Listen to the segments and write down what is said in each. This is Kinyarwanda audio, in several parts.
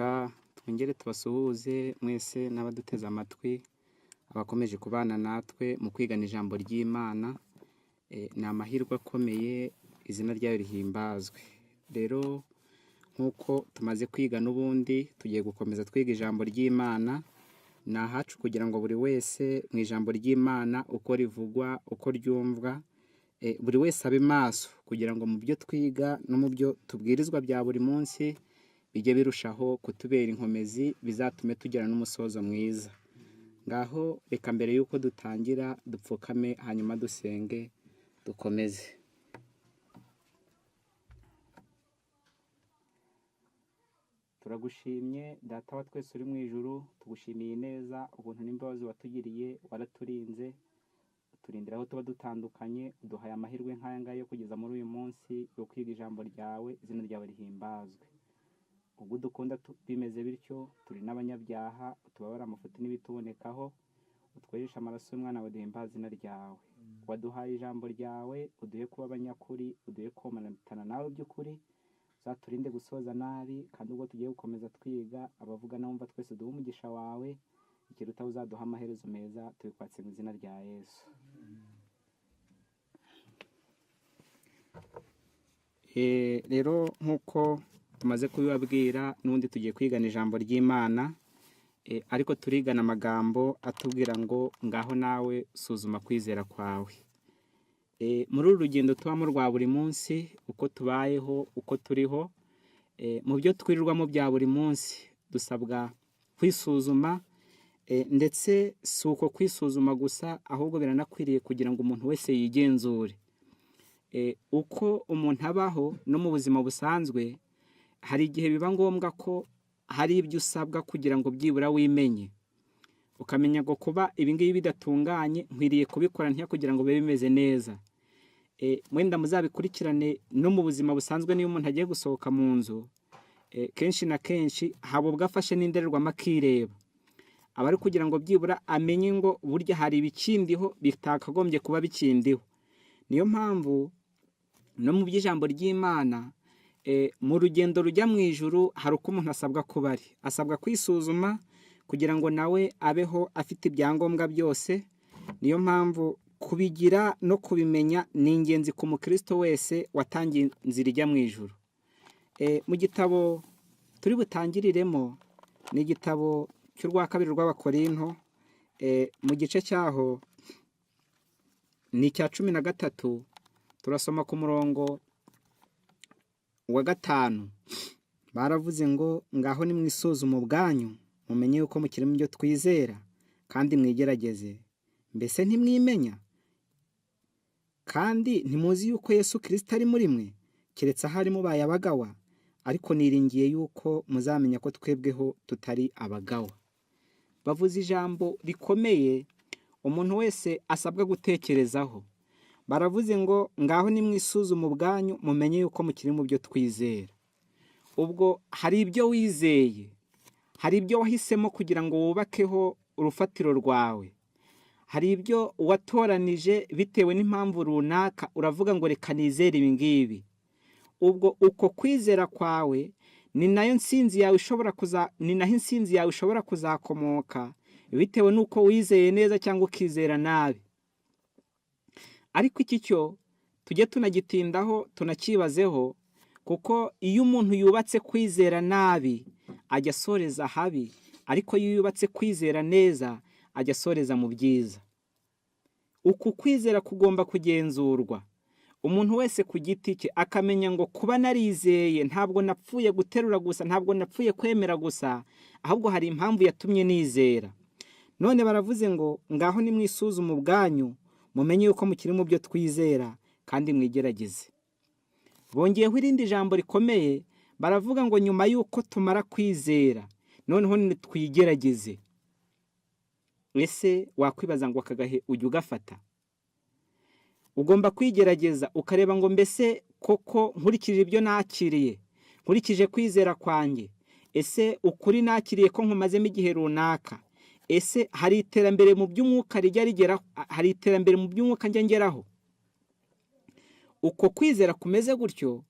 reka twongere tubasuhuze mwese n'abaduteze amatwi abakomeje kubana natwe mu kwigana ijambo ry'Imana. Ni amahirwe akomeye, izina ryayo rihimbazwe. Rero nk'uko tumaze kwiga n'ubundi tugiye gukomeza twiga ijambo ry'Imana. Ni ahacu kugira ngo buri wese mu ijambo ry'Imana uko rivugwa, uko ryumvwa, buri wese abe maso kugira ngo mu byo twiga no mu byo tubwirizwa bya buri munsi bijye birushaho kutubera inkomezi, bizatume tugira n'umusozo mwiza. Ngaho reka mbere yuko dutangira dupfukame, hanyuma dusenge dukomeze. Turagushimye data wa twese uri mu ijuru, tugushimiye neza ubuntu n'imbabazi watugiriye, waraturinze uturindira aho tuba dutandukanye, uduhaye amahirwe nk'aya ngaya yo kugeza muri uyu munsi yo kwiga ijambo ryawe, izina ryawe rihimbazwe. Ubwo dukunda bimeze bityo, turi n'abanyabyaha, utubabara amafuti n'ibitubonekaho, utwejesha amaraso y'umwana wawe, duhimbaza izina ryawe. Waduhaye ijambo ryawe, uduhe kuba abanyakuri, uduhe komatana nawe by'ukuri, uzaturinde gusoza nabi, kandi ubwo tugiye gukomeza twiga abavuga n'abumva twese duhe umugisha wawe, ikiruta uzaduha amaherezo meza, tubikwatse mu izina rya Yesu. Rero nk'uko tumaze kubibabwira, n'undi tugiye kwigana ijambo ry'Imana, ariko turigana amagambo atubwira ngo ngaho nawe suzuma kwizera kwawe. Muri uru rugendo tubamo rwa buri munsi, uko tubayeho, uko turiho, mu byo twirirwamo bya buri munsi dusabwa kwisuzuma, ndetse si uko kwisuzuma gusa, ahubwo biranakwiriye kugira ngo umuntu wese yigenzure. Uko umuntu abaho no mu buzima busanzwe, hari igihe biba ngombwa ko hari ibyo usabwa kugira ngo byibura wimenye, ukamenya ngo kuba ibingibi bidatunganye nkwiriye kubikora ntya kugira ngo bibe bimeze neza. Mwenda muzabikurikirane no mu buzima busanzwe. Niyo umuntu agiye gusohoka mu nzu, kenshi na kenshi haba ubwo afashe n'indererwamo akireba, aba ari kugira ngo byibura amenye ngo burya hari ibikindiho bitakagombye kuba bikindiho. Niyo mpamvu no mu by'ijambo ry'Imana, mu rugendo rujya mu ijuru hari uko umuntu asabwa kuba ari, asabwa kwisuzuma kugira ngo nawe abeho afite ibyangombwa byose. Niyo mpamvu kubigira no kubimenya ni ingenzi ku mukristo wese watangiye inzira ijya mu ijuru. Mu gitabo turi butangiriremo ni igitabo cy'urwa kabiri rw'Abakorinto, mu gice cyaho ni icya 13, turasoma ku murongo wa 5. Baravuze ngo ngaho ni mwisuzuma ubwanyu, mumenye yuko mukiri mu byo twizera, kandi mwigerageze. Mbese ntimwimenya? Kandi ntimuzi yuko Yesu Kristo ari muri mwe, keretse ahari mubaye abagawa? Ariko niringiye yuko muzamenya ko twebweho tutari abagawa. Bavuze ijambo rikomeye umuntu wese asabwa gutekerezaho. Baravuze ngo ngaho ni mwisuzuma ubwanyu, mumenye yuko mukiri mu byo twizera. Ubwo hari ibyo wizeye, hari ibyo wahisemo kugira ngo wubakeho urufatiro rwawe, hari ibyo watoranije bitewe n'impamvu runaka, uravuga ngo reka nizere ibi ngibi. Ubwo uko kwizera kwawe ni naho insinzi yawe ishobora kuzakomoka, bitewe n'uko wizeye neza cyangwa ukizera nabi. Ariko iki cyo tujye tunagitindaho, tunakibazeho, kuko iyo umuntu yubatse kwizera nabi ajya asoreza habi, ariko iyo yubatse kwizera neza ajya asoreza mu byiza. Uku kwizera kugomba kugenzurwa, umuntu wese ku giti cye akamenya ngo kuba narizeye ntabwo napfuye guterura gusa, ntabwo napfuye kwemera gusa, ahubwo hari impamvu yatumye nizera. None baravuze ngo ngaho ni mwisuzuma ubwanyu, mumenye yuko mukiri mu byo twizera, kandi mwigerageze. Bongeyeho irindi jambo rikomeye, baravuga ngo nyuma yuko tumara kwizera, noneho nitwigerageze. Ese wakwibaza ngo akagahe ujya ugafata? Ugomba kwigerageza ukareba ngo mbese koko nkurikije ibyo nakiriye, nkurikije kwizera kwanjye, ese ukuri nakiriye ko nkumazemo igihe runaka, ese hari iterambere mu by'umwuka rijya rigeraho, hari iterambere mu by'umwuka njya ngeraho? Uko kwizera kumeze gutyo,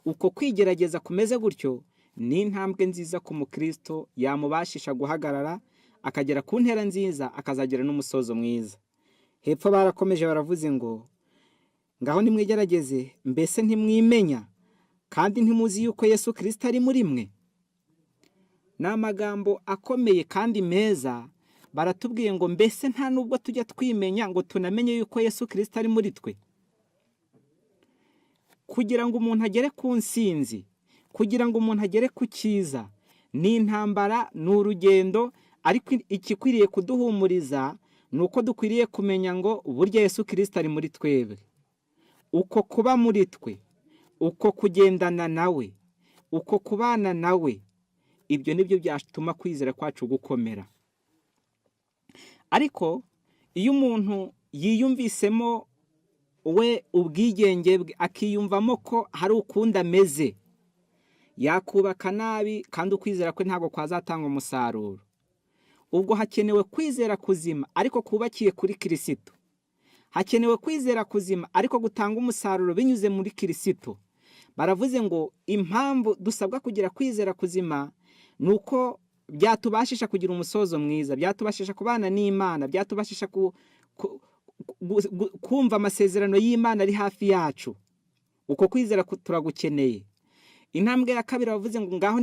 uko kwigerageza kumeze gutyo, ni intambwe nziza ku mukristo yamubashisha guhagarara akagera ku ntera nziza akazagera n'umusozo mwiza. Hepfo barakomeje baravuze ngo ngaho nimwigerageze mbese ntimwimenya kandi ntimuzi yuko Yesu Kristo ari muri mwe. Ni amagambo akomeye kandi meza. Baratubwiye ngo mbese nta nubwo tujya twimenya ngo tunamenye yuko Yesu Kristo ari muri twe. Kugira ngo umuntu agere ku nsinzi, kugira ngo umuntu agere ku cyiza, ni intambara, ni urugendo, ariko ikikwiriye kuduhumuriza ni uko dukwiriye kumenya ngo burya Yesu Kristo ari muri twebwe. Uko kuba muri twe, uko kugendana nawe, uko kubana nawe, ibyo nibyo byatuma kwizera kwacu gukomera. Ariko iyo umuntu yiyumvisemo we ubwigenge bwe, akiyumvamo ko hari ukundi ameze, yakubaka nabi kandi ukwizera kwe ntabwo kwazatanga umusaruro. Ubwo hakenewe kwizera kuzima ariko kubakiye kuri Kristo. Hakenewe kwizera kuzima ariko gutanga umusaruro binyuze muri Kristo. Baravuze ngo impamvu dusabwa kugira kwizera kuzima nuko byatubashisha kugira umusozo mwiza, byatubashisha kubana n'Imana, byatubashisha kumva amasezerano y'Imana ari hafi yacu. Uko kwizera turagukeneye. Intambwe ya kabiri bavuze ngo ngaho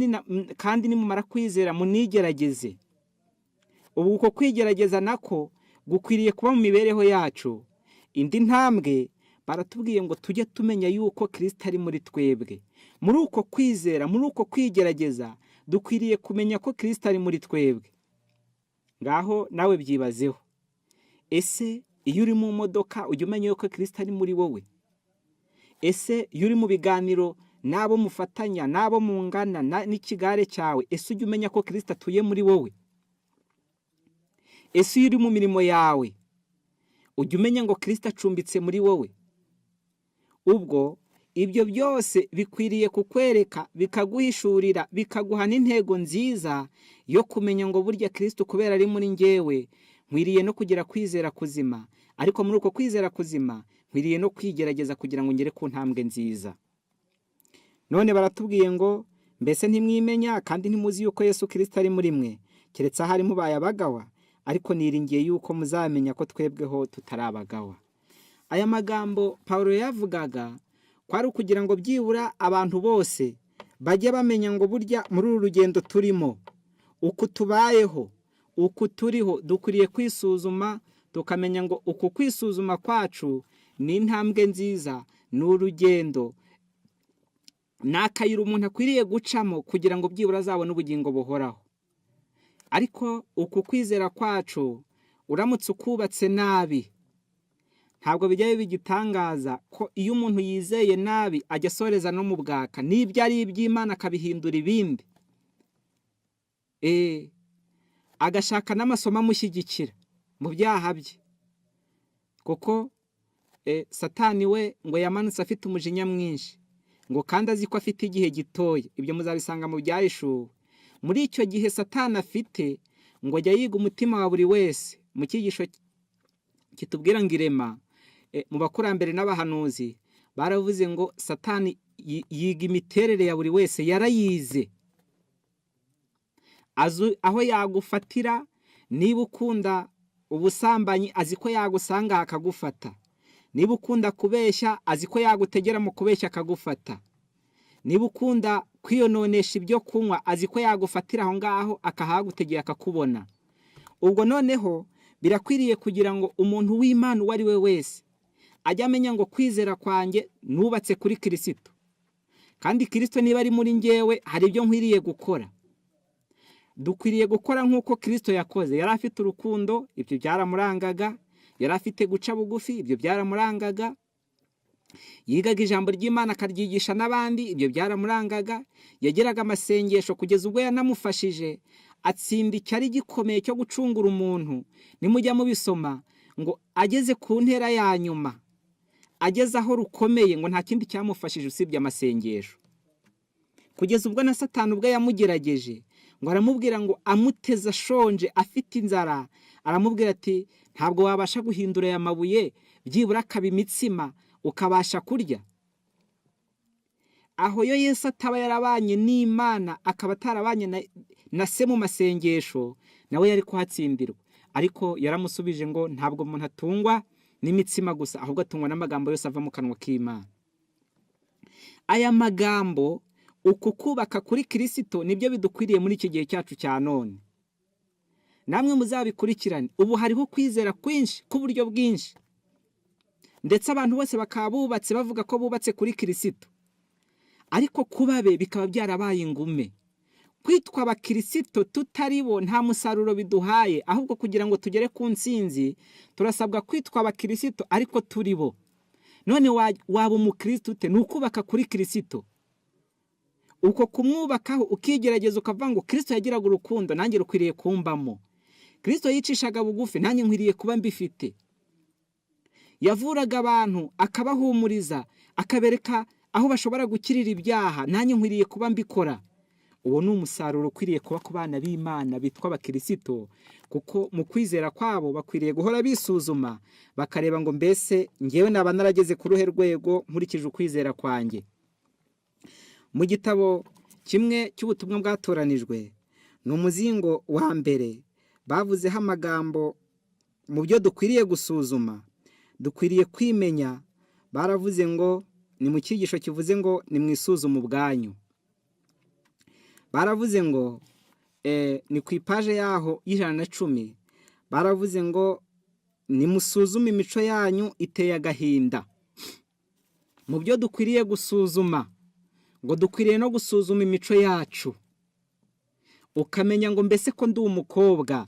kandi nimumara kwizera munigerageze. Ubu uko kwigerageza nako gukwiriye kuba mu mibereho yacu. Indi ntambwe baratubwiye ngo tujye tumenya yuko Kristo ari muri twebwe. Muri uko kwizera, muri uko kwigerageza, dukwiriye kumenya ko Kristo ari muri twebwe. Ngaho nawe byibazeho. Ese iyo uri mu modoka ujye umenya yuko Kristo ari muri wowe? Ese iyo uri mu biganiro nabo mufatanya, nabo mungana n'ikigare cyawe, ese ujye umenya ko Kristo atuye muri wowe? Ese iyo uri mu mirimo yawe ujye umenya ngo Kristo acumbitse muri wowe? Ubwo ibyo byose bikwiriye kukwereka, bikaguhishurira, bikaguha n'intego nziza yo kumenya ngo burya Kristo kubera ari muri njyewe nkwiriye no kugira kwizera kuzima, ariko muri uko kwizera kuzima nkwiriye no kwigerageza kugira ngo ngere ku ntambwe nziza. None baratubwiye ngo mbese ntimwimenya kandi ntimuzi yuko Yesu Kristo ari muri mwe, keretse ahari mubaye abagawa, ariko niringiye yuko muzamenya ko twebweho tutarabagawa. Aya magambo Paulo yavugaga kwari ukugira ngo byibura abantu bose bajye bamenya ngo burya muri uru rugendo turimo, uko tubayeho, uko turiho, dukwiriye kwisuzuma, tukamenya ngo uko kwisuzuma kwacu ni intambwe nziza, ni urugendo, n'akayira umuntu akwiriye gucamo kugira ngo byibura azabone ubugingo buhoraho. Ariko uku kwizera kwacu uramutse ukubatse nabi, ntabwo bijyayo bigitangaza ko iyo umuntu yizeye nabi ajya asoreza no mu bwaka, n'ibyo ari iby'Imana akabihindura ibindi, agashaka n'amasomo amushyigikira mu byaha bye. Kuko Satani we ngo yamanutse afite umujinya mwinshi, ngo kandi azi ko afite igihe gitoya. Ibyo muzabisanga mu Byahishuwe. Muri icyo gihe Satani afite ngo ajya yiga umutima wa buri wese. Mu cyigisho kitubwira ngo irema, mu bakurambere n'abahanuzi baravuze ngo Satani yiga imiterere ya buri wese, yarayize. Aho yagufatira, niba ukunda ubusambanyi azi ko yagusanga akagufata. Niba ukunda kubeshya azi ko yagutegera mu kubeshya akagufata. Niba ukunda kwiyononesha ibyo kunywa azi ko yagufatira aho ngaho akahagutegera akakubona. Ubwo noneho birakwiriye kugira ngo umuntu w'Imana uwo ari we wese ajya amenya ngo kwizera kwanjye nubatse kuri Kristo, kandi Kristo niba ari muri njyewe hari ibyo nkwiriye gukora. Dukwiriye gukora nk'uko Kristo yakoze. Yari afite urukundo, ibyo byaramurangaga. Yari afite guca bugufi, ibyo byaramurangaga. Yigaga ijambo ry'Imana akaryigisha n'abandi, ibyo byaramurangaga. Yagiraga amasengesho kugeza ubwo yanamufashije atsinda icyari gikomeye cyo gucungura umuntu. Nimujya mubisoma ngo ageze ku ntera ya nyuma, ageze aho rukomeye, ngo nta kindi cyamufashije usibye amasengesho. Kugeza ubwo na Satani ubwo yamugerageje, ngo aramubwira ngo amuteze ashonje afite inzara, aramubwira ati ntabwo wabasha guhindura aya mabuye byibura akaba imitsima ukabasha kurya. aho yo Yesu ataba yarabanye n'Imana akaba atarabanye na se mu masengesho, nawe yari kuhatsindirwa. Ariko yaramusubije ngo ntabwo umuntu atungwa n'imitsima gusa, ahubwo atungwa n'amagambo yose ava mu kanwa k'Imana. Aya magambo uku kubaka kuri Kristo nibyo bidukwiriye muri iki gihe cyacu cya none. Namwe muzabikurikirane, ubu hariho kwizera kwinshi k'uburyo bwinshi, ndetse abantu bose bakaba bubatse bavuga ko bubatse kuri Kristo, ariko kubabe bikaba byarabaye ingume. Kwitwa abakristo tutari bo nta musaruro biduhaye, ahubwo kugira ngo tugere ku ntsinzi turasabwa kwitwa abakristo ariko turi bo. None waba umukristo ute? Nukubaka kuri Kristo. Uko kumwubakaho ukigerageza ukavuga ngo Kristo yagiraga urukundo, nanjye rukwiriye kumbamo. Kristo yicishaga bugufi, nanjye nkwiriye kuba mbifite. Yavuraga abantu akabahumuriza, akabereka aho bashobora gukirira ibyaha, nanjye nkwiriye kuba mbikora. Uwo ni umusaruro ukwiriye kuba ku bana b'Imana bitwa abakristo, kuko mu kwizera kwabo bakwiriye guhora bisuzuma bakareba ngo mbese ngewe naba narageze ku ruhe rwego nkurikije ukwizera kwanjye. Mu gitabo kimwe cy'ubutumwa bwatoranijwe, ni umuzingo wa mbere, bavuzeho amagambo mu byo dukwiriye gusuzuma, dukwiriye kwimenya. Baravuze ngo ni mu cyigisho kivuze ngo ni mwisuzume ubwanyu. Baravuze ngo ni ku ipaje yaho y'110, baravuze ngo nimusuzume imico yanyu iteye agahinda. Mu byo dukwiriye gusuzuma, ngo dukwiriye no gusuzuma imico yacu, ukamenya ngo mbese ko ndi umukobwa,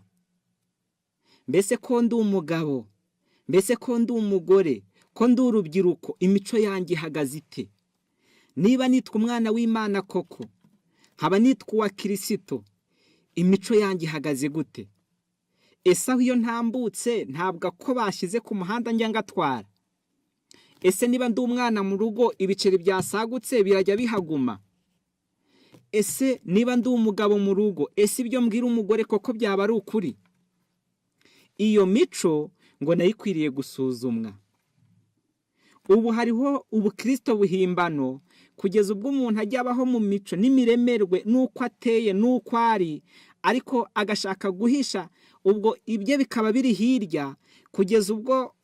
mbese ko ndi umugabo, mbese ko ndi umugore, ko ndi urubyiruko, imico yanjye ihagaze ite? Niba nitwa umwana w'Imana koko, haba nitwa uwa Kristo, imico yanjye ihagaze gute? Ese aho iyo ntambutse ntabwo ko bashyize ku muhanda njya ngatwara? Ese niba ndi umwana mu rugo ibiceri byasagutse birajya bihaguma? Ese niba ndi umugabo mu rugo, ese ibyo mbwira umugore koko byaba ari ukuri? Iyo mico ngo nayo ikwiriye gusuzumwa. Ubu hariho ubukristo buhimbano, kugeza ubwo umuntu ajya abaho mu mico n'imiremerwe n'uko ateye n'uko ari, ariko agashaka guhisha ubwo ibye bikaba biri hirya, kugeza ubwo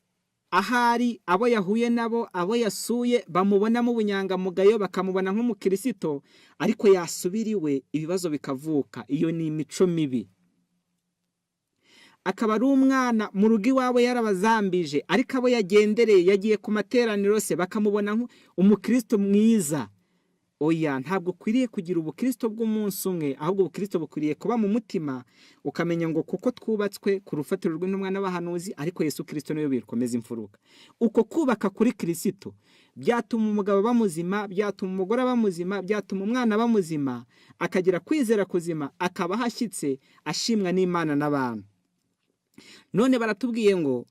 ahari abo yahuye nabo, abo yasuye bamubonamo ubunyangamugayo, bakamubona nk'umukristo, ariko yasubiriwe ibibazo bikavuka. Iyo ni imico mibi. Akaba ari umwana mu rugo iwabo yarabazambije, ariko abo yagendereye yagiye ku materaniro se bakamubona nk'umukristo mwiza. Oya, ntabwo ukwiriye kugira ubukristo bw'umunsi umwe, ahubwo ubukristo bukwiriye kuba mu mutima, ukamenya ngo kuko twubatswe ku rufatiro rw'intumwa n'abahanuzi, ariko Yesu Kristo niwe bikomeza imfuruka. Uko kubaka kuri Kristo byatuma umugabo bamuzima, byatuma umugore bamuzima, byatuma umwana bamuzima, akagira kwizera kuzima, akaba hashyitse, ashimwa n'Imana n'abantu. None baratubwiye ngo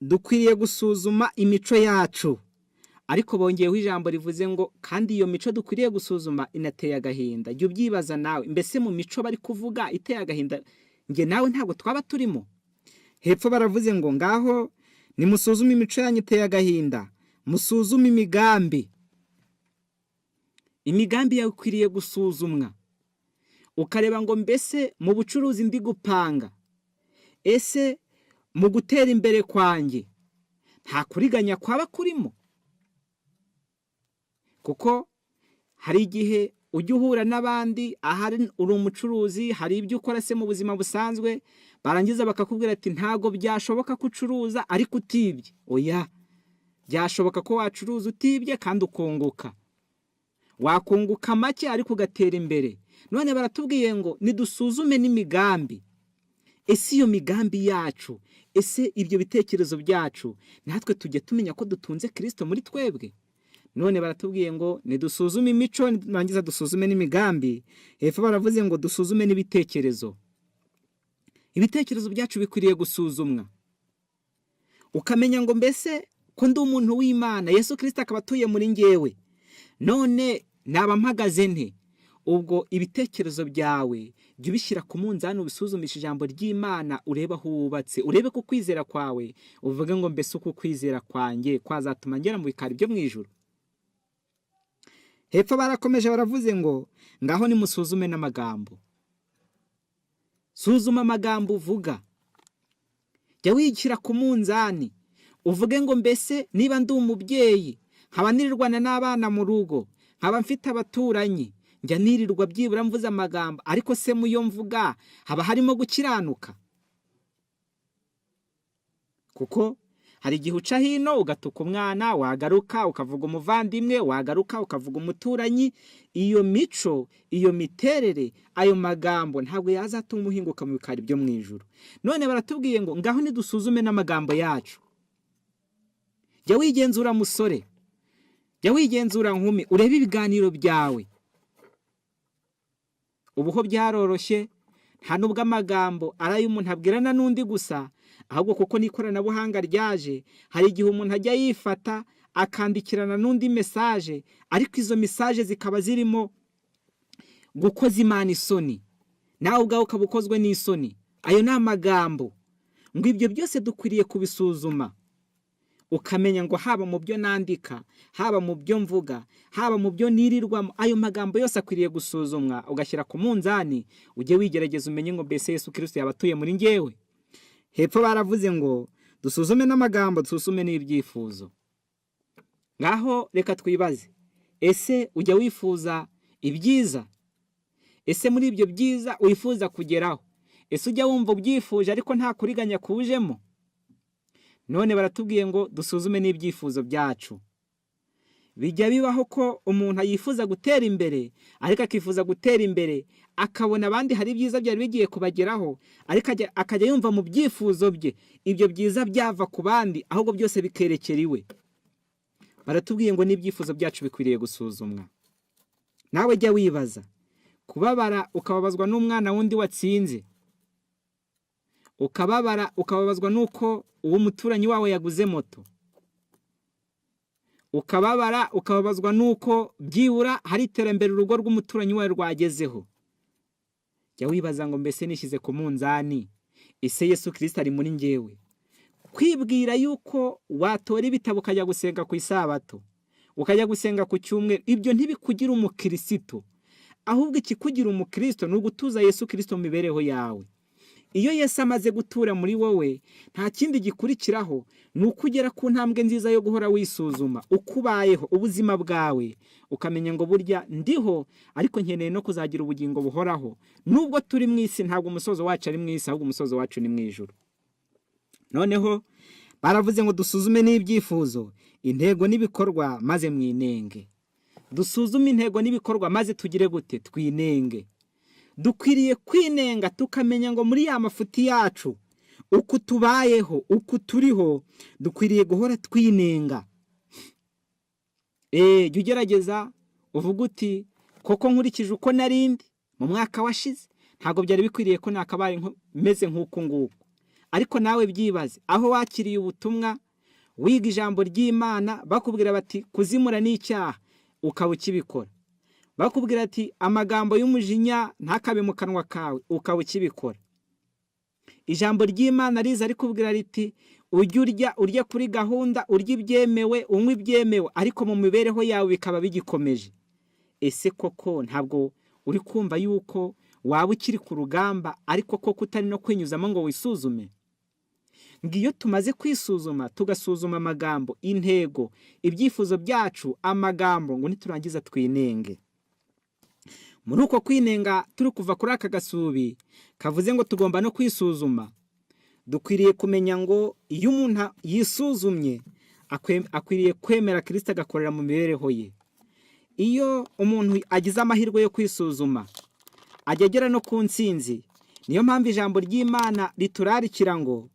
dukwiriye gusuzuma imico yacu, ariko bongeyeho ijambo rivuze ngo kandi iyo mico dukwiriye gusuzuma inateye agahinda. Jya ubyibaza nawe, mbese mu mico bari kuvuga iteye agahinda nge nawe ntabwo twaba turimo? Hepfo baravuze ngo ngaho nimusuzume imico yanyu iteye agahinda, musuzume imigambi. Imigambi yawe ikwiriye gusuzumwa, ukareba ngo mbese mu bucuruzi ndi gupanga, ese mu gutera imbere kwanjye nta kuriganya kwaba kurimo? Kuko hari igihe ujya uhura n'abandi, ahari uri umucuruzi, hari ibyo ukora se mu buzima busanzwe, barangiza bakakubwira ati ntago byashoboka ko ucuruza ariko utibye. Oya, byashoboka ko wacuruza utibye kandi ukunguka. Wakunguka make ariko ugatera imbere. None baratubwiye ngo nidusuzume n'imigambi. Ese iyo migambi yacu, ese ibyo bitekerezo byacu, natwe tujye tumenya ko dutunze Kristo muri twebwe? None baratubwiye ngo nidusuzume imico, nirangiza dusuzume n'imigambi. Hepfo baravuze ngo dusuzume n'ibitekerezo. Ibitekerezo byacu bikwiriye gusuzumwa, ukamenya ngo mbese ko ndi umuntu w'Imana, Yesu Kristo akaba atuye muri njyewe, none naba mpagaze nte? Ubwo ibitekerezo byawe jya ubishyira ku munzani, ubisuzumisha ijambo ry'Imana, urebe aho wubatse, urebe ku kwizera kwawe, uvuge ngo mbese uku kwizera kwanjye kwazatuma ngera mu bikari byo mu ijuru. hepfo barakomeje baravuze ngo ngaho nimusuzume n'amagambo. Suzuma amagambo uvuga, jya wishyira ku munzani uvuge ngo mbese niba ndi umubyeyi nkaba nirirwana n'abana mu rugo, nkaba mfite abaturanyi, njya nirirwa byibura mvuze amagambo, ariko se mu yo mvuga haba harimo gukiranuka? Kuko hari igihe uca hino ugatuka umwana, wagaruka ukavuga umuvandimwe, wagaruka ukavuga umuturanyi. Iyo mico, iyo miterere, ayo magambo ntabwo yazatuma uhinguka mu bikari byo mu ijuru. None baratubwiye ngo ngaho nidusuzume n'amagambo yacu. Jya wigenzura musore, jya wigenzura nkumi, urebe ibiganiro byawe. Ubuho byaroroshye, nta nubwo amagambo ari umuntu abwirana n'undi gusa, ahubwo kuko n'ikoranabuhanga ryaje, hari igihe umuntu ajya yifata akandikirana n'undi mesaje, ariko izo mesaje zikaba zirimo gukoza Imana isoni, nawe ubwawe ukaba ukozwe n'isoni. Ayo ni amagambo. Ngo ibyo byose dukwiriye kubisuzuma, ukamenya ngo haba mu byo nandika, haba mu byo mvuga, haba mu byo nirirwamo, ayo magambo yose akwiriye gusuzumwa, ugashyira ku munzani, ujye wigerageza umenye ngo mbese Yesu Kristo yaba atuye muri njyewe. Hepfo baravuze ngo dusuzume n'amagambo, dusuzume n'ibyifuzo. Ngaho reka twibaze, ese ujya wifuza ibyiza? Ese muri ibyo byiza wifuza kugeraho, ese ujya wumva ubyifuje ariko nta kuriganya kujemo? None baratubwiye ngo dusuzume n'ibyifuzo byacu. Bijya bibaho ko umuntu yifuza gutera imbere, ariko akifuza gutera imbere akabona abandi hari ibyiza byari bigiye kubageraho, ariko akajya yumva mu byifuzo bye ibyo byiza byava ku bandi, ahubwo byose bikerekera iwe. Baratubwiye ngo n'ibyifuzo byacu bikwiriye gusuzumwa. Nawe jya wibaza, kubabara ukababazwa n'umwana wundi watsinze, ukababara ukababazwa nuko uwo muturanyi wawe yaguze moto, ukababara ukababazwa nuko byibura hari iterambere urugo rw'umuturanyi wawe rwagezeho. Jya wibaza ngo mbese nishyize ku munzani, ese Yesu Kristo ari muri njyewe? Kwibwira yuko watora ibitabo ukajya gusenga ku isabato, ukajya gusenga ku cyumweru, ibyo ntibikugira umukristo, ahubwo ikikugira umukristo ni ugutuza Yesu Kristo mu mibereho yawe. Iyo Yesu amaze gutura muri wowe, nta kindi gikurikiraho, ni ukugera ku ntambwe nziza yo guhora wisuzuma ukubayeho ubuzima bwawe, ukamenya ngo burya ndiho, ariko nkeneye no kuzagira ubugingo buhoraho. Nubwo turi mu isi, ntabwo umusozo wacu ari mu isi, ahubwo umusozo wacu ni mu ijuru. Noneho baravuze ngo dusuzume n'ibyifuzo, intego n'ibikorwa, maze mwinenge. Dusuzume intego n'ibikorwa, maze tugire gute? Twinenge. Dukwiriye kwinenga, tukamenya ngo muri ya mafuti yacu, uko tubayeho, uko turiho, dukwiriye guhora twinenga. Jya ugerageza uvuga uti, koko nkurikije uko narindi mu mwaka washize, ntabwo byari bikwiriye ko nakabaye meze nk'uko nguko. Ariko nawe byibaze, aho wakiriye ubutumwa, wiga ijambo ry'Imana, bakubwira bati kuzimura n'icyaha, ukaba ukibikora. Bakubwira ati amagambo y'umujinya ntakabe mu kanwa kawe, ukaba ukibikora. Ijambo ry'Imana riza rikubwira riti ujye urya kuri gahunda, urya ibyemewe, unywa ibyemewe, ariko mu mibereho yawe bikaba bigikomeje. Ese koko ntabwo uri kumva yuko waba ukiri ku rugamba, ariko koko utari no kwinyuzamo ngo wisuzume? Ngiyo tumaze kwisuzuma, tugasuzuma amagambo, intego, ibyifuzo byacu, amagambo, ngo niturangiza twinenge. Muri uko kwinenga turi kuva kuri aka gasubi kavuze ngo tugomba no kwisuzuma, dukwiriye kumenya ngo iyo umuntu yisuzumye akwiriye kwemera Kristo agakorera mu mibereho ye. Iyo umuntu agize amahirwe yo kwisuzuma, ajya agera no ku ntsinzi. Niyo mpamvu ijambo ry'Imana riturarikira ngo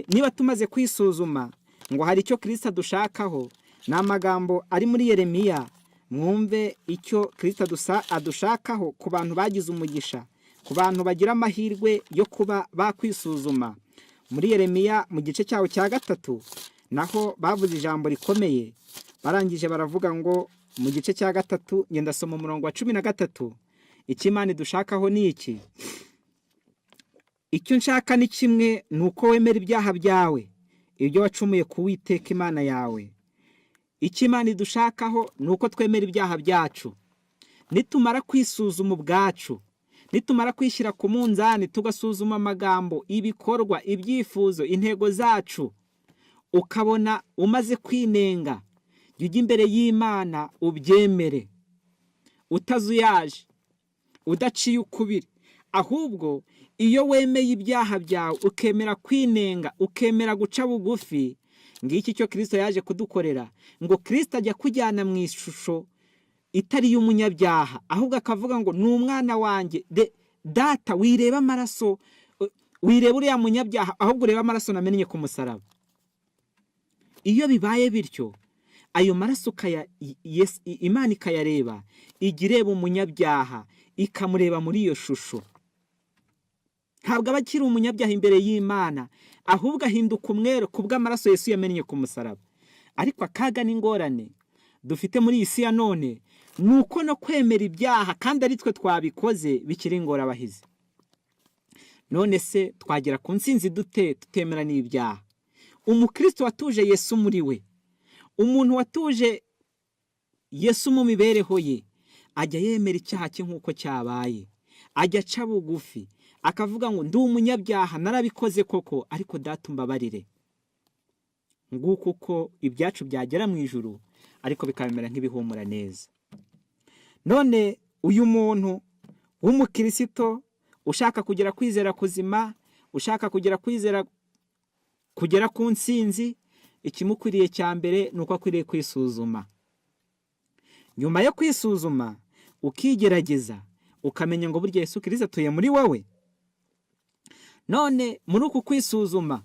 niba tumaze kwisuzuma ngo hari icyo Kristo adushakaho, ni amagambo ari muri Yeremiya. Mwumve icyo Kristo adushakaho ku bantu bagize umugisha, ku bantu bagira amahirwe yo kuba bakwisuzuma. Muri Yeremiya mu gice cyawo cya 3 naho bavuze ijambo rikomeye, barangije baravuga ngo mu gice cya 3 ngenda soma umurongo wa 13, icyo Imana idushakaho ni iki? Icyo nshaka ni kimwe, nuko wemera ibyaha byawe, ibyo wacumuye ku Uwiteka Imana yawe, icyo Imana idushakaho ni uko twemera ibyaha byacu. Nitumara kwisuzuma ubwacu, nitumara kwishyira ku munzani tugasuzuma amagambo, ibikorwa, ibyifuzo, intego zacu, ukabona umaze kwinenga, jya ujya imbere y'Imana ubyemere, utazuyaje, udaciye ukubiri. Ahubwo iyo wemeye ibyaha byawe ukemera kwinenga, ukemera guca bugufi, ngiki cyo Kristo yaje kudukorera. Ngo Kristo ajya kujyana mu ishusho itari y'umunyabyaha, ahubwo akavuga ngo ni umwana wanjye, data wireba amaraso, wireba uriya munyabyaha, ahubwo ureba amaraso namennye ku musaraba. Iyo bibaye bityo, ayo maraso Imana ikayareba, ijya ireba umunyabyaha ikamureba muri iyo shusho. Ntabwo aba akiri umunyabyaha imbere y'Imana, ahubwo ahinduka umwere kubw'amaraso Yesu yamennye ku musaraba. Ariko akaga n'ingorane dufite muri iyi si ya none ni uko no kwemera ibyaha kandi ari twe twabikoze bikiri ingorabahizi. None se twagera ku ntsinzi dute tutemera n'ibyaha? Umukristo watuje Yesu muri we, umuntu watuje Yesu mu mibereho ye, ajya yemera icyaha cye nk'uko cyabaye, ajya aca bugufi, akavuga ngo ndi umunyabyaha, narabikoze koko, ariko data umbabarire. Nguko uko ibyacu byagera mu ijuru, ariko bikabemera nk'ibihumura neza. None uyu muntu w'umukristo ushaka kugera kwizera kuzima, ushaka kugera kwizera, kugera ku ntsinzi, ikimukwiriye cya mbere ni uko akwiriye kwisuzuma. Nyuma yo kwisuzuma ukigerageza, ukamenya ngo burya Yesu Kristo atuye muri wowe. None muri uku kwisuzuma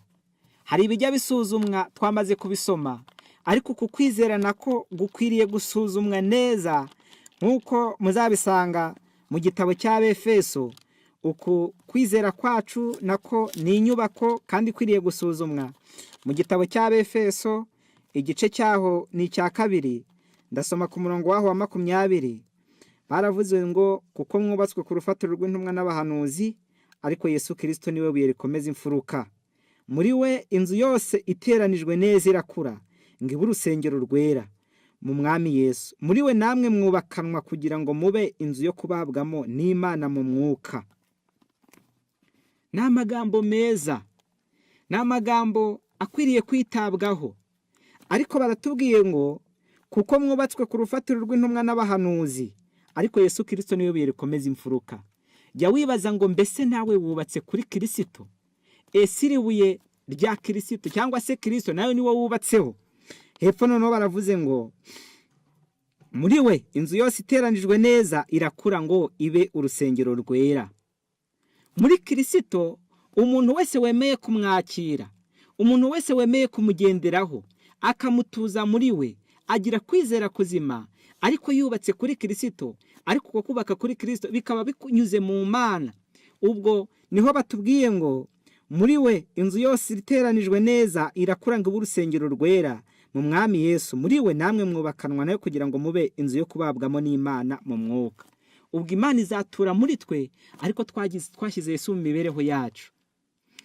hari ibijya bisuzumwa, twamaze kubisoma, ariko uku kwizera nako gukwiriye gusuzumwa neza, nk'uko muzabisanga mu gitabo cy'Abefeso. Uku kwizera kwacu nako ni inyubako kandi ikwiriye gusuzumwa. Mu gitabo cy'Abefeso igice cyaho ni icya 2, ndasoma ku murongo waho wa 20. Baravuze ngo kuko mwubatswe ku rufatiro rw'intumwa n'abahanuzi, ariko Yesu Kristo niwe buye rikomeza imfuruka. Muri we inzu yose iteranijwe neza irakura, ngo ibe urusengero rwera mu Mwami Yesu. Muri we namwe mwubakanwa kugira ngo mube inzu yo kubabwamo n'Imana mu mwuka. Ni amagambo meza, ni amagambo akwiriye kwitabwaho. Ariko baratubwiye ngo kuko mwubatswe ku rufatiro rw'intumwa n'abahanuzi, ariko Yesu Kristo niwe buye rikomeza imfuruka. Jya wibaza ngo mbese nawe wubatse kuri Kristo? Ese iri buye rya Kristo cyangwa se Kristo nawe niwe wubatseho? Hepfo noneho baravuze ngo muri we inzu yose iteranijwe neza irakura ngo ibe urusengero rwera. Muri Kristo umuntu wese wemeye kumwakira, umuntu wese wemeye kumugenderaho, akamutuza muri we, agira kwizera kuzima, ariko yubatse kuri Kristo. Ariko uko kubaka kuri Kristo bikaba bikunyuze mu Mana. Ubwo niho batubwiye ngo muri we inzu yose iteranijwe neza irakura ngo ibe urusengero rwera mu Mwami Yesu. Muri we namwe mwubakanwa nayo kugira ngo mube inzu yo kubabwamo n'Imana mu mwuka. Ubwo Imana izatura muri twe, ariko twashyize Yesu mu mibereho yacu.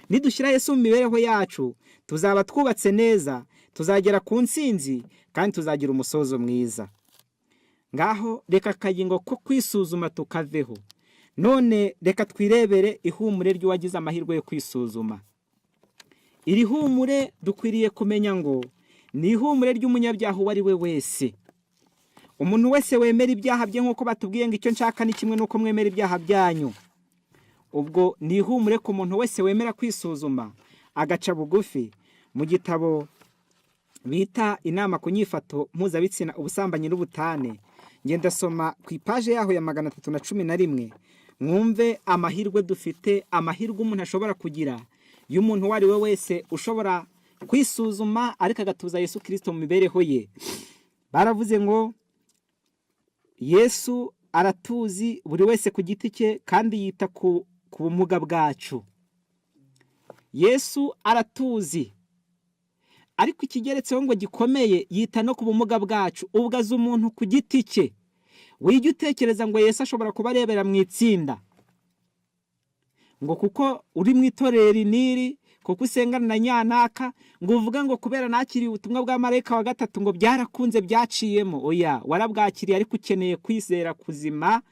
Nidushyira Yesu mu mibereho yacu, tuzaba twubatse neza, tuzagera ku ntsinzi, kandi tuzagira umusozo mwiza. Ngaho reka akagingo ko kwisuzuma tukaveho. None reka twirebere ihumure ry'uwagize amahirwe yo kwisuzuma. Iri humure dukwiriye kumenya ngo ni ihumure ry'umunyabyaha uwo ari we wese. Umuntu wese wemera ibyaha bye, nk'uko batubwiye ngo icyo nshaka ni kimwe n'uko mwemera ibyaha byanyu. Ubwo ni ihumure ku muntu wese wemera kwisuzuma agaca bugufi. Mu gitabo bita inama ku nyifato mpuzabitsina, ubusambanyi n'ubutane, ngenda soma ku ipaje yaho ya 311. Mwumve amahirwe dufite, amahirwe umuntu ashobora kugira, y'umuntu uwo ari we wese ushobora kwisuzuma ariko agatuza Yesu Kristo mu mibereho ye. Baravuze ngo Yesu aratuzi buri wese ku giti cye, kandi yita ku bumuga bwacu. Yesu aratuzi, ariko ikigeretseho ngo gikomeye, yita no ku bumuga bwacu. Ubwo azi umuntu ku giti cye. Wijya utekereza ngo Yesu ashobora kubarebera mu itsinda, ngo kuko uri mu itorero niri, kuko usengana na nyanaka ngo uvuga ngo kubera nakiriye ubutumwa bwa marayika wa gatatu ngo byarakunze byaciyemo. Oya, warabwakiriye ariko ukeneye kwizera kuzima,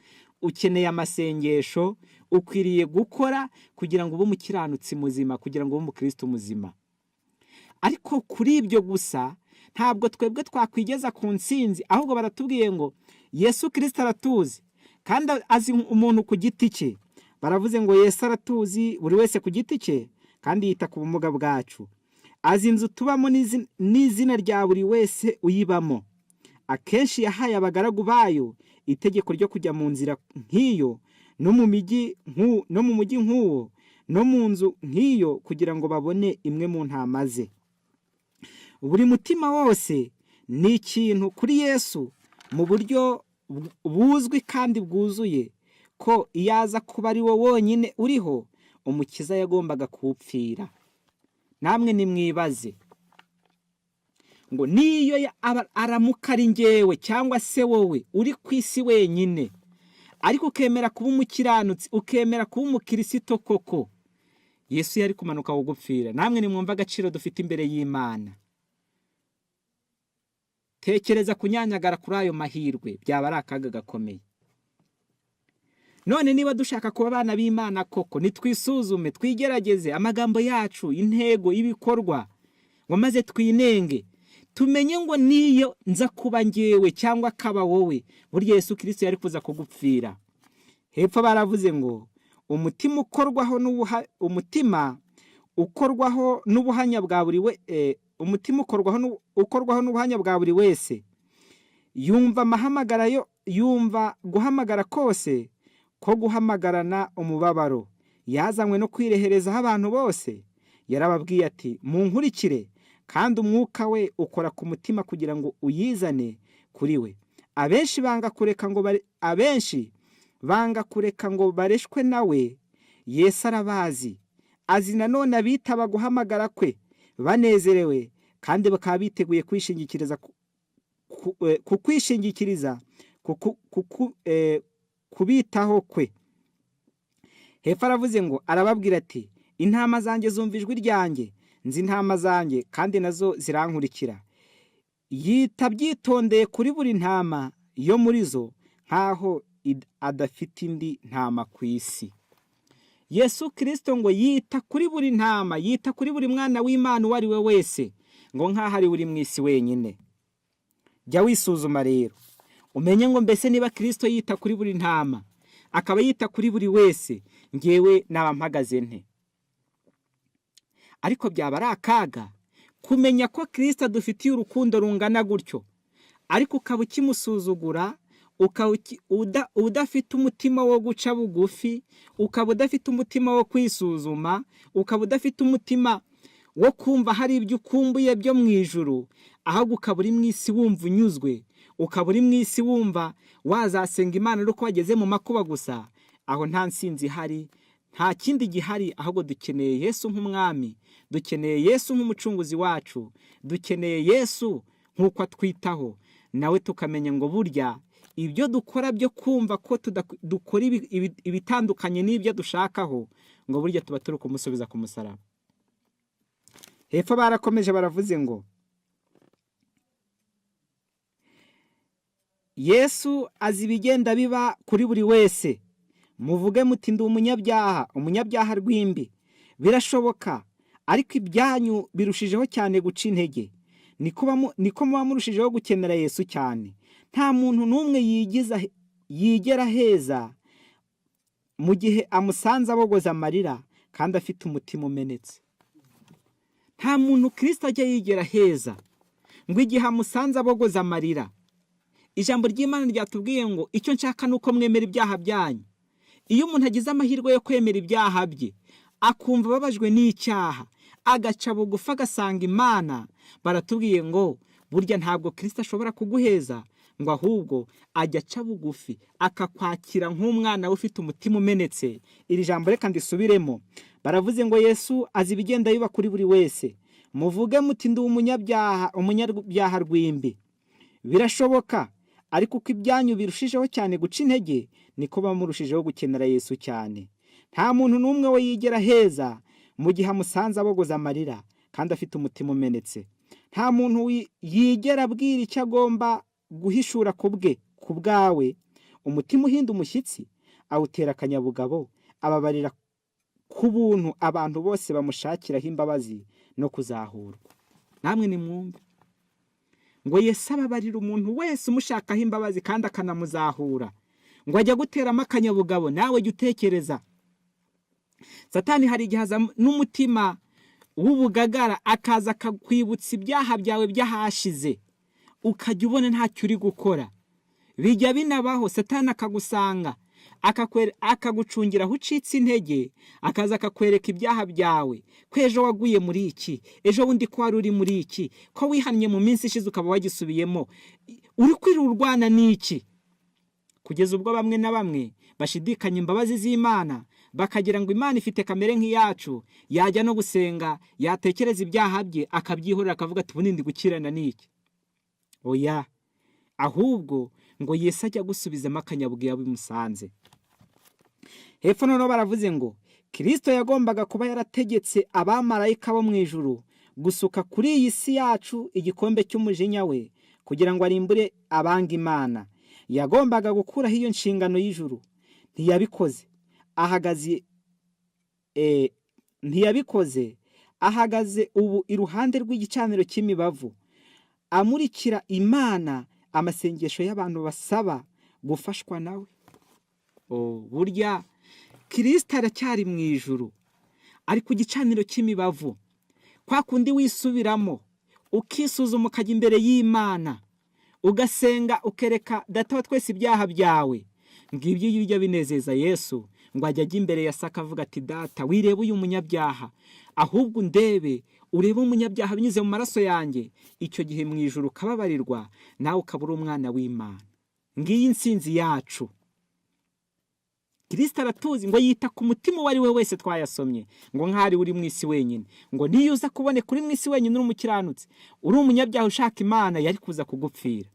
ukeneye amasengesho, ukwiriye gukora kugira ngo ube umukiranutsi muzima, kugira ngo ube umukristo muzima. Ariko kuri ibyo gusa ntabwo twebwe twakwigeza ku ntsinzi, ahubwo baratubwiye ngo Yesu Kristo aratuzi kandi azi umuntu ku giti cye. Baravuze ngo Yesu aratuzi buri wese ku giti cye kandi yita ku bumuga bwacu. Azi inzu tubamo n'izina rya buri wese uyibamo. Akenshi yahaye abagaragu bayo itegeko ryo kujya mu nzira nk'iyo, no mu mujyi nk'uwo, no mu nzu nk'iyo, kugira ngo babone imwe mu ntama ze. Buri mutima wose ni ikintu kuri Yesu mu buryo buzwi kandi bwuzuye, ko iyo aza kuba ari wo wonyine uriho, umukiza yagombaga kuwupfira. Namwe nimwibaze ngo niyo aramuka ari njyewe cyangwa se wowe uri ku isi wenyine, ariko ukemera kuba umukiranutsi, ukemera kuba umukristo koko, Yesu yari kumanuka kugupfira. Namwe nimwumva agaciro dufite imbere y'Imana. Tekereza kunyanyagara kuri ayo mahirwe, byaba ari akaga gakomeye. None niba dushaka kuba abana b'Imana koko, nitwisuzume, twigerageze amagambo yacu, intego, ibikorwa, ngo maze twinenge, tumenye ngo niyo nza kuba njyewe cyangwa kaba wowe, burya Yesu Kristo yari kuza kugupfira. Hepfo baravuze ngo umutima ukorwaho n'ubuhanya bwa buri wese, yumva guhamagara kose ko guhamagarana umubabaro, yazanywe no kwireherezaho abantu bose. Yarababwiye ati munkurikire, kandi umwuka we ukora ku mutima kugira ngo uyizane kuri we. Abenshi banga kureka ngo bareshwe nawe. Yesu arabazi, azi nanone abitaba guhamagara kwe banezerewe, kandi bakaba biteguye kubitaho kwe. Hepfo aravuze ngo arababwira ati intama zanjye zumva ijwi ryanjye, nzi intama zanjye kandi nazo zirankurikira. Yita byitondeye kuri buri ntama yo muri zo, nkaho adafite indi ntama ku isi. Yesu Kristo ngo yita kuri buri ntama, yita kuri buri mwana w'Imana uwo ari we wese, ngo nkaho ari uri mu isi wenyine. Jya wisuzuma rero umenye ngo mbese niba Kristo yita kuri buri ntama, akaba yita kuri buri wese, ngewe naba mpagaze nte? Ariko byaba ari akaga kumenya ko Kristo adufitiye urukundo rungana gutyo, ariko ukaba ukimusuzugura, ukaba udafite umutima wo guca bugufi, ukaba udafite umutima wo kwisuzuma, ukaba udafite umutima wo kumva hari ibyo ukumbuye byo mu ijuru, ahubwo ukaba uri mu isi wumva unyuzwe, ukaba uri mu isi wumva wazasenga Imana ariko wageze mu makuba gusa. Aho nta nsinzi ihari, nta kindi gihari, ahubwo dukeneye Yesu nk'umwami, dukeneye Yesu nk'umucunguzi wacu, dukeneye Yesu nk'uko atwitaho. Nawe tukamenya ngo burya ibyo dukora byo kumva ko dukora ibitandukanye n'ibyo dushakaho, ngo burya tuba turi kumusubiza ku musaraba. Hepfo barakomeje baravuze ngo Yesu azi ibigenda biba kuri buri wese. Muvuge muti ndi umunyabyaha rw'imbi. Birashoboka, ariko ibyanyu birushijeho cyane guca intege. Niko muba murushijeho gukenera Yesu cyane. Nta muntu n'umwe yigera heza mu gihe amusanze abogoza amarira kandi afite umutima umenetse. Nta muntu Kristo ajya yigera heza ngo igihe amusanze abogoza amarira. Ijambo ry'Imana ryatubwiye ngo icyo nshaka nuko mwemera ibyaha byanyu. Iyo umuntu agize amahirwe yo kwemera ibyaha bye, akumva ababajwe n'icyaha, agaca bugufi agasanga Imana, baratubwiye ngo burya ntabwo Kristo ashobora kuguheza, ngo ahubwo ajya aca bugufi akakwakira nk'umwana we ufite umutima umenetse. Iri jambo reka ndisubiremo. Baravuze ngo Yesu azi ibigenda biba kuri buri wese. Muvuge muti ndi umunyabyaha rw'imbi. Birashoboka, ariko uko ibyanyu birushijeho cyane guca intege, niko bamurushijeho gukenera Yesu cyane. Nta muntu n'umwe we yigera heza mu gihe amusanze abogoza amarira kandi afite umutima umenetse. Nta muntu yigera abwira icyo agomba guhishura ku bwawe. Umutima uhinda umushyitsi awutera akanyabugabo, ababarira ku buntu abantu bose bamushakiraho imbabazi no kuzahurwa. Namwe nimwumve ngo Yesu ababarira umuntu wese umushakaho imbabazi kandi akanamuzahura, ngo ajya guteramo akanyabugabo. Nawe jya utekereza, Satani hari igihe aza n'umutima w'ubugagara akaza akakwibutsa ibyaha byawe byahashize, ukajya ubona ntacyo uri gukora. Bijya binabaho Satani akagusanga akagucungira aho ucitse intege, akaza akakwereka ibyaha byawe, ko ejo waguye muri iki, ejo bundi ko wari uri muri iki, ko wihannye mu minsi ishize ukaba wagisubiyemo, uri kwirurwana n'iki, kugeza ubwo bamwe na bamwe bashidikanya imbabazi z'Imana, bakagira ngo Imana ifite kamere nk'iyacu, yajya no gusenga yatekereza ibyaha bye akabyihorera akavuga ati ubundi ndi gukirana n'iki. Oya, ahubwo ngo Yesu ajya gusubizamo akanyabugabo bimusanze. Hepfo noneho baravuze ngo Kristo yagombaga kuba yarategetse abamarayika bo mu ijuru gusuka kuri iyi si yacu igikombe cy'umujinya we kugira ngo arimbure abanga Imana. Yagombaga gukuraho iyo nshingano y'ijuru. Ntiyabikoze. Ahagaze ubu iruhande rw'igicaniro cy'imibavu, amurikira Imana amasengesho y'abantu basaba gufashwa nawe. Burya Kristo aracyari mu ijuru, ari ku gicaniro cy'imibavu, kwa kundi wisubiramo ukisuzuma ukajya imbere y'Imana ugasenga ukereka Data wa twese ibyaha byawe. Ngibyo bijya binezeza Yesu, ngo ajya imbere ya Saka avuga ati Data, wirebe uyu munyabyaha, ahubwo ndebe urebe umunyabyaha binyuze mu maraso yanjye. Icyo gihe mu ijuru ukababarirwa, nawe ukaba uri umwana w'Imana. Ngiyi insinzi yacu. Kristo aratuzi, ngo yita ku mutima uwo ari we wese twayasomye, ngo nk'ari uri mu isi wenyine, ngo niyo uza kubone kuri mu isi wenyine uri umukiranutsi, uri umunyabyaha ushaka Imana, yari kuza kugupfira.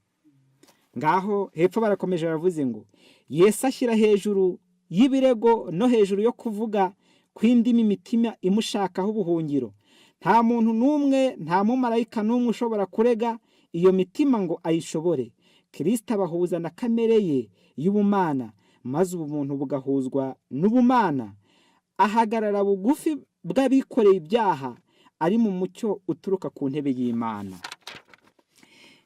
Ngaho hepfo barakomeje baravuze ngo Yesu ashyira hejuru y'ibirego no hejuru yo kuvuga kw'indimi imitima imushakaho ubuhungiro. Nta muntu n'umwe, nta mumarayika n'umwe ushobora kurega iyo mitima ngo ayishobore. Kristo abahuza na kamere ye y'ubumana, maze ubumuntu bugahuzwa n'ubumana. Ahagarara bugufi bw'abikoreye ibyaha, ari mu mucyo uturuka ku ntebe y'Imana.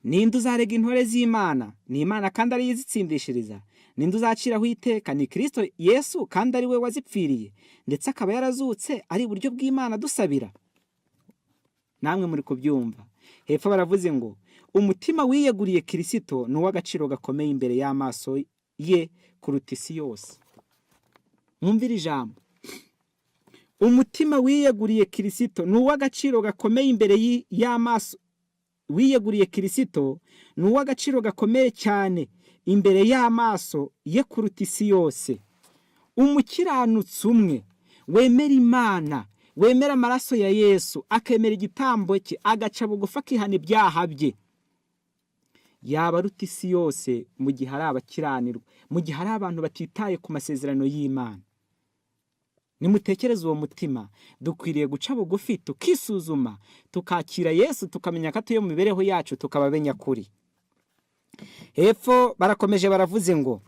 Ninde uzarega intore z'Imana? Ni Imana kandi ari yizitsindishiriza. Ninde uzaciraho iteka? Ni Kristo Yesu kandi ari we wazipfiriye, ndetse akaba yarazutse ari iburyo bw'Imana dusabira. Namwe muri kubyumva. Hepfo baravuze ngo umutima wiyeguriye Kristo ni uw'agaciro gakomeye imbere y'amaso ye kuruta isi yose. Mwumvire ijambo. Umutima wiyeguriye Kristo ni uw'agaciro gakomeye imbere y'amaso. Wiyeguriye Kristo ni uw'agaciro gakomeye cyane imbere y'amaso ye kuruta isi yose. Umukiranutsi umwe wemera Imana, wemera amaraso ya Yesu, akemera igitambo cye, agaca bugufi akihana ibyaha bye, yaba aruta isi yose mu gihe ari abakiranirwa, mu gihe ari abantu batitaye ku masezerano y'Imana. Nimutekereze uwo mutima. Dukwiriye guca bugufi tukisuzuma, tukakira Yesu, tukamenya ko atuye mu mibereho yacu, tukaba benyakuri. Hepfo barakomeje baravuze ngo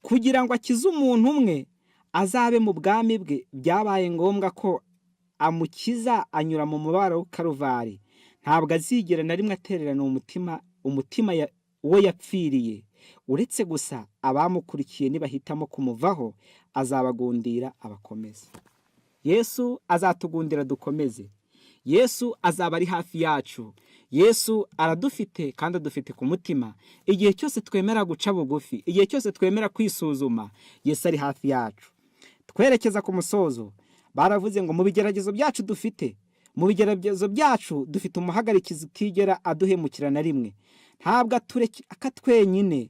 kugira ngo akize umuntu umwe azabe mu bwami bwe, byabaye ngombwa ko amukiza anyura mu mubabaro w'Ikaruvari. Ntabwo azigera na rimwe atererana umutima uwo yapfiriye, uretse gusa abamukurikiye nibahitamo kumuvaho, azabagundira abakomeze. Yesu azatugundira dukomeze. Yesu azaba ari hafi yacu. Yesu aradufite kandi adufite ku mutima. Igihe cyose twemera guca bugufi, igihe cyose twemera kwisuzuma, Yesu ari hafi yacu. Twerekeza ku musozo. Baravuze ngo mu bigeragezo byacu dufite umuhagarikizi utigera aduhemukira na rimwe. Ntabwo atureka twenyine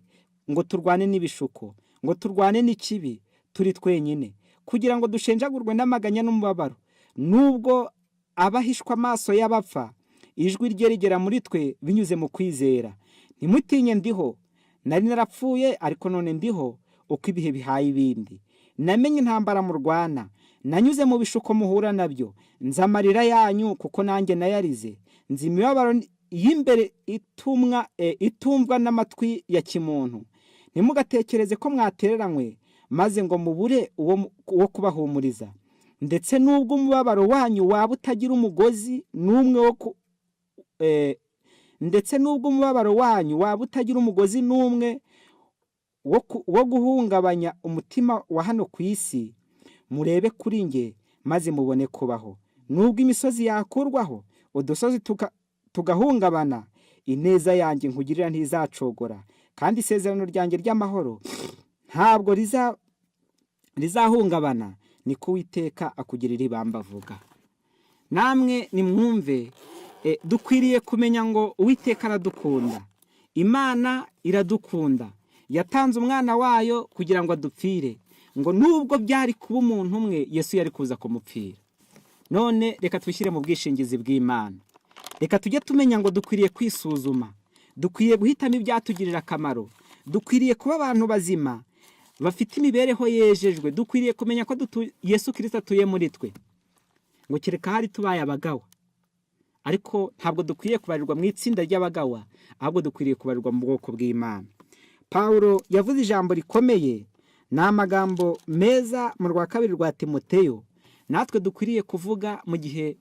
ngo turwane n'ibishuko, ngo turwane n'ikibi turi twenyine, kugira ngo dushenjagurwe n'amaganya n'umubabaro. Nubwo abahishwa amaso y'abapfa, ijwi rye rigera muri twe binyuze mu kwizera. Ntimutinye, ndiho. Nari narapfuye ariko none ndiho, uko ibihe bihaye ibindi. namenye intambara murwana, nanyuze mu bishuko muhura nabyo, nzi amarira yanyu kuko nanjye nayarize, nzi imibabaro y'imbere itumvwa n'amatwi ya kimuntu. Ntimugatekereze ko mwatereranywe maze ngo mubure uwo kubahumuriza. Ndetse n'ubwo umubabaro wanyu waba utagira umugozi n'umwe wo guhungabanya umutima wa hano ku isi, murebe kuri nge maze mubone kubaho. Nubwo imisozi yakurwaho, udusozi tugahungabana, ineza yanjye nkugirira ntizacogora, kandi isezerano ryanjye ry'amahoro ntabwo rizahungabana, niko Uwiteka akugirira ibamba avuga. Namwe nimwumve, dukwiriye kumenya ngo Uwiteka aradukunda, Imana iradukunda, yatanze umwana wayo kugira ngo adupfire, ngo nubwo byari kuba umuntu umwe Yesu yari kuza kumupfira. None reka twishyire mu bwishingizi bw'Imana. Reka tujye tumenya ngo dukwiriye kwisuzuma, dukwiriye guhitamo ibyatugirira akamaro, dukwiriye kuba abantu bazima bafite imibereho yejejwe, dukwiriye kumenya ko Yesu Kristo atuye muri twe, ngo kereka hari tubaye abagawa. Ariko ntabwo dukwiriye kubarirwa mu itsinda ry'abagawa, ahubwo dukwiriye kubarirwa mu bwoko bw'Imana. Pawulo yavuze ijambo rikomeye, ni amagambo meza mu rwa kabiri rwa Timoteyo. Natwe dukwiriye kuvuga mu gihe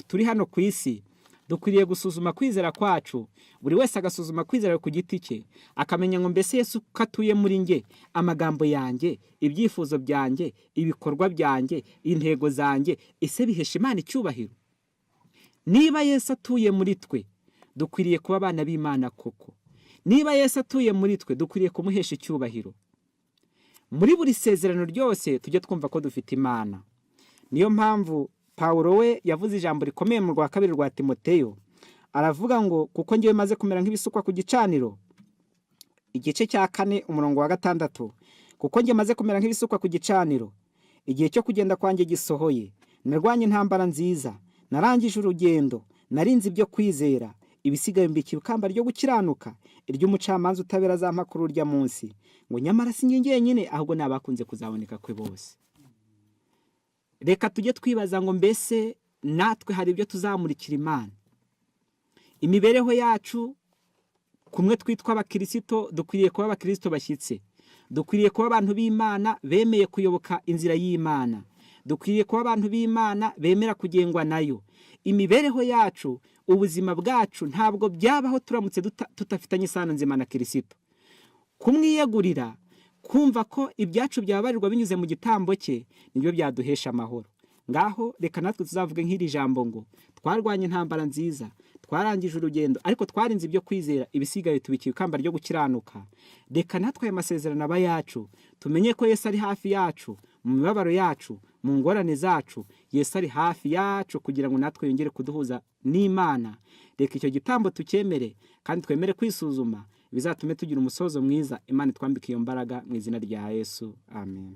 turi hano ku isi. Dukwiriye gusuzuma kwizera kwacu, buri wese agasuzuma kwizera ku giti cye, akamenya ngo mbese Yesu ko atuye muri nge, amagambo yanjye, ibyifuzo byanjye, ibikorwa byanjye, intego zanjye, ese bihesha Imana icyubahiro? Niba Yesu atuye muri twe, dukwiriye kuba abana b'Imana koko. Niba Yesu atuye muri twe, dukwiriye kumuhesha icyubahiro. Muri buri sezerano ryose tujye twumva ko dufite Imana. Niyo mpamvu Pawulo we yavuze ijambo rikomeye mu rwa kabiri rwa Timoteyo. Aravuga ngo kuko ngewe maze kumera nk'ibisukwa ku gicaniro, igice cya 4 umurongo wa 6, kuko ngewe maze kumera nk'ibisukwa ku gicaniro, igihe cyo kugenda kwanjye gisohoye, narwanye intambara nziza, narangije urugendo, narinze ibyo kwizera, ibisigaye mbikiye ikamba ryo gukiranuka, iry'umucamanza utabera azampa kuri urya munsi, ngo nyamara si nge njyenyine, ahubwo n'abakunze kuzaboneka kwe bose. Reka tujye twibaza ngo mbese natwe hari ibyo tuzamurikira Imana. Imibereho yacu, kumwe twitwa abakristo, dukwiriye kuba abakristo bashyitse, dukwiriye kuba abantu b'Imana bemeye kuyoboka inzira y'Imana, dukwiriye kuba abantu b'Imana bemera kugengwa nayo. Imibereho yacu, ubuzima bwacu ntabwo byabaho turamutse tutafitanye isano nzima na Kristo. Kumwiyegurira, kumva ko ibyacu byabarirwa binyuze mu gitambo cye, nibyo byaduhesha amahoro. Ngaho reka natwe tuzavuge nk'iri jambo ngo twarwanye intambara nziza, twarangije urugendo, ariko twarinze ibyo kwizera, ibisigaye tubikiye ikamba ryo gukiranuka. Reka natwe aya masezerano aba yacu, tumenye ko Yesu ari hafi yacu, mu mibabaro yacu, mu ngorane zacu, Yesu ari hafi yacu kugira ngo natwe yongere kuduhuza n'Imana. Reka icyo gitambo tukemere, kandi twemere kwisuzuma, bizatume tugira umusozo mwiza. Imana itwambike iyo mbaraga mu izina rya Yesu. Amen.